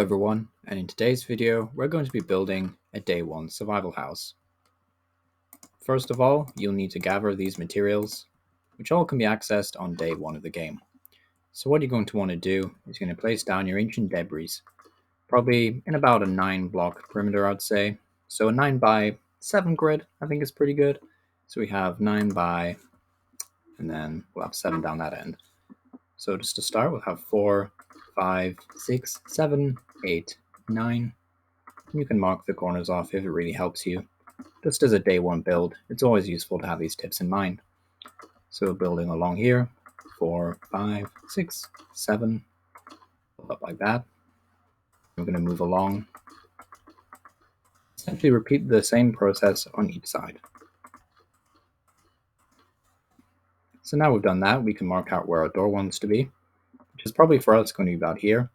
Hello everyone, and in today's video we're going to be building a day 1 survival house. First of all, you'll need to gather these materials, which all can be accessed on day 1 of the game. So what you're going to want to do is you're going to place down your ancient debris, probably in about a 9 block perimeter I'd say. So a 9 by 7 grid I think is pretty good. So we have 9 by, and then we'll have 7 down that end. So just to start, we'll have 4, 5, 6, 7, 8, 9. You can mark the corners off if it really helps you. Just as a day 1 build, it's always useful to have these tips in mind. So building along here, 4, 5, 6, 7, up like that. We're going to move along. Essentially repeat the same process on each side. So now we've done that, we can mark out where our door wants to be, which is probably for us going to be about here.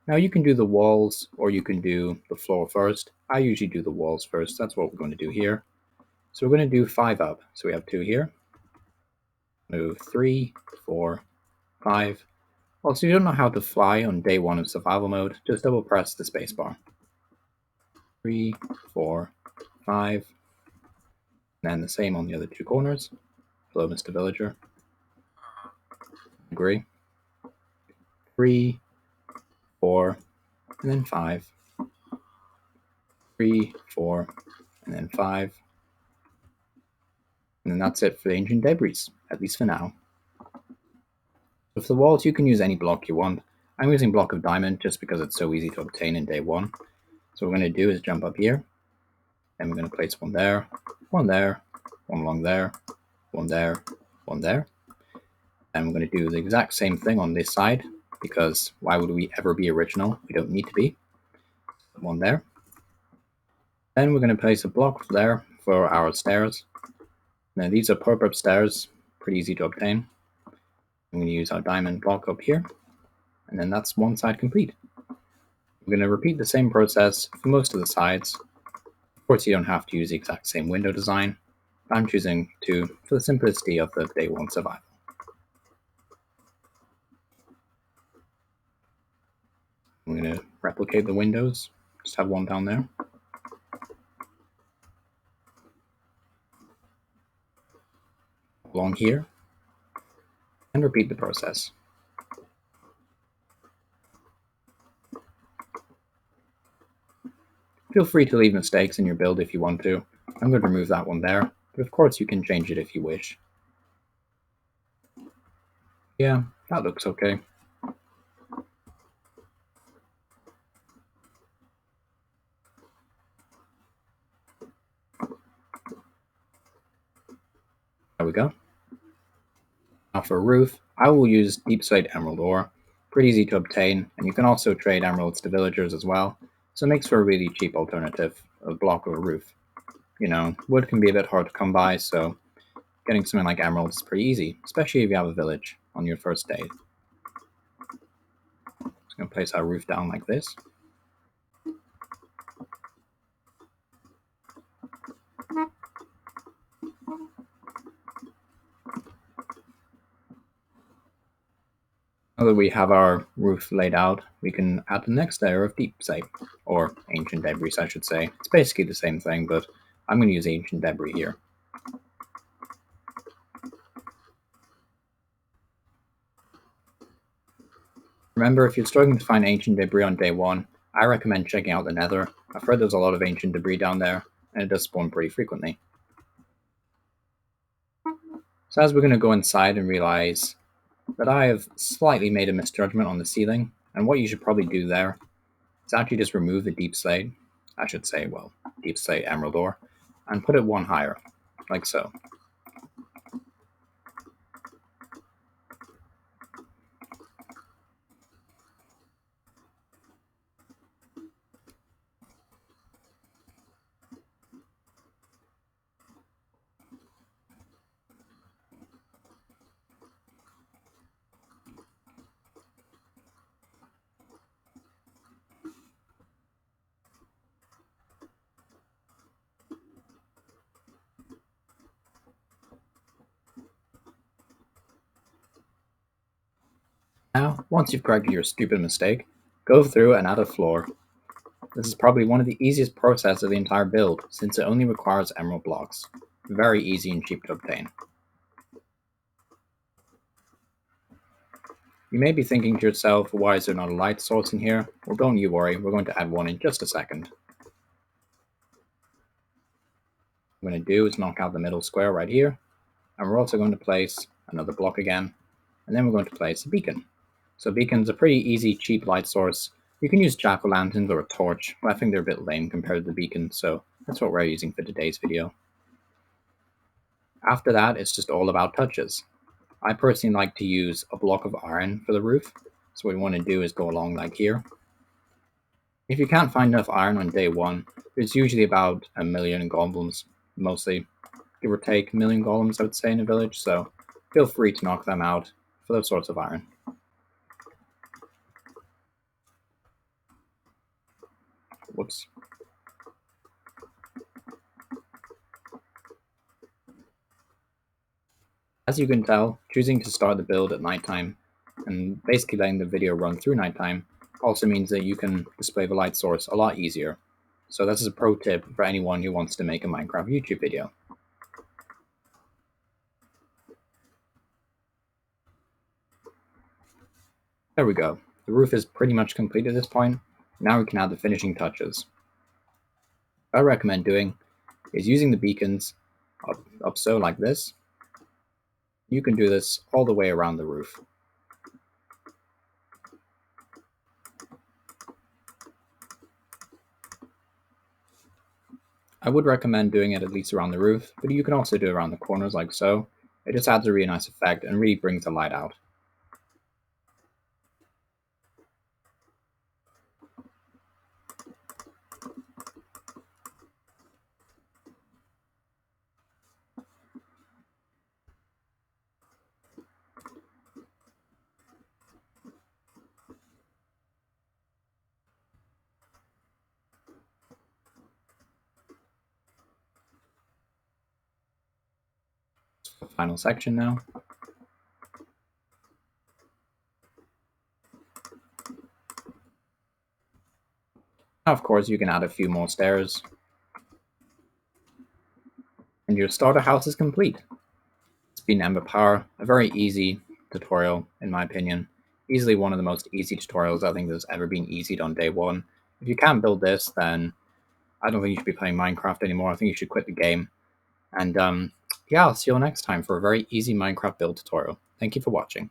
Now you can do the walls or you can do the floor first. I usually do the walls first, that's what we're going to do here. So we're going to do 5 up. So we have 2 here. Move 3, 4, 5. Also, you don't know how to fly on day 1 of survival mode, just double press the spacebar. 3, 4, 5. And then the same on the other 2 corners. Hello, Mr. Villager. Agree. 3, 4, and then 5. 3, 4, and then 5. And then that's it for the ancient debris, at least for now. With the walls, you can use any block you want. I'm using block of diamond just because it's so easy to obtain in day 1. So what we're going to do is jump up here, and we're going to place one there, one along there, one there, one there. And we're going to do the exact same thing on this side, because why would we ever be original? We don't need to be. One there. Then we're going to place a block there for our stairs. Now these are pop-up stairs, pretty easy to obtain. I'm going to use our diamond block up here, and then that's one side complete. We're going to repeat the same process for most of the sides. Of course, you don't have to use the exact same window design. I'm choosing to for the simplicity of the day 1 survival. I'm going to replicate the windows, just have one down there. Along here, and repeat the process. Feel free to leave mistakes in your build if you want to. I'm going to remove that one there, but of course you can change it if you wish. Yeah, that looks okay. There we go. Now for a roof, I will use deep slate emerald ore. Pretty easy to obtain, and you can also trade emeralds to villagers as well, so it makes for a really cheap alternative, a block of a roof. You know, wood can be a bit hard to come by, so getting something like emeralds is pretty easy, especially if you have a village on your first day. Just going to place our roof down like this. Now that we have our roof laid out, we can add the next layer of deep slate, or ancient debris I should say. It's basically the same thing, but I'm going to use ancient debris here. Remember, if you're struggling to find ancient debris on day 1, I recommend checking out the Nether. I've heard there's a lot of ancient debris down there, and it does spawn pretty frequently. So as we're going to go inside and realize that I have slightly made a misjudgment on the ceiling, and what you should probably do there is actually just remove the deep slate, I should say, well, deep slate emerald ore, and put it one higher, like so. Now, once you've corrected your stupid mistake, Go through and add a floor. This is probably one of the easiest processes of the entire build, since it only requires emerald blocks. Very easy and cheap to obtain. You may be thinking to yourself, why is there not a light source in here? Well, don't you worry, we're going to add one in just a second. What I'm going to do is knock out the middle square right here, and we're also going to place another block again, and then we're going to place a beacon. So a beacon's a pretty easy, cheap light source. You can use jack-o'-lanterns or a torch, but I think they're a bit lame compared to the beacon, so that's what we're using for today's video. After that, it's just all about touches. I personally like to use a block of iron for the roof, so what we want to do is go along like here. If you can't find enough iron on day one, there's usually about 1,000,000 golems, mostly, give or take 1,000,000 golems I would say in a village, so feel free to knock them out for those sorts of iron. Whoops. As you can tell, choosing to start the build at nighttime and basically letting the video run through nighttime also means that you can display the light source a lot easier. So this is a pro tip for anyone who wants to make a Minecraft YouTube video. There we go. The roof is pretty much complete at this point. Now we can add the finishing touches. What I recommend doing is using the beacons up so like this. You can do this all the way around the roof. I would recommend doing it at least around the roof, but you can also do it around the corners like so. It just adds a really nice effect and really brings the light out. The final section now. Now, of course, you can add a few more stairs. And your starter house is complete. It's been Ember Power, a very easy tutorial, in my opinion. Easily one of the most easy tutorials I think that's ever been easied on day one. If you can't build this, then I don't think you should be playing Minecraft anymore. I think you should quit the game. And yeah, I'll see you all next time for a very easy Minecraft build tutorial. Thank you for watching.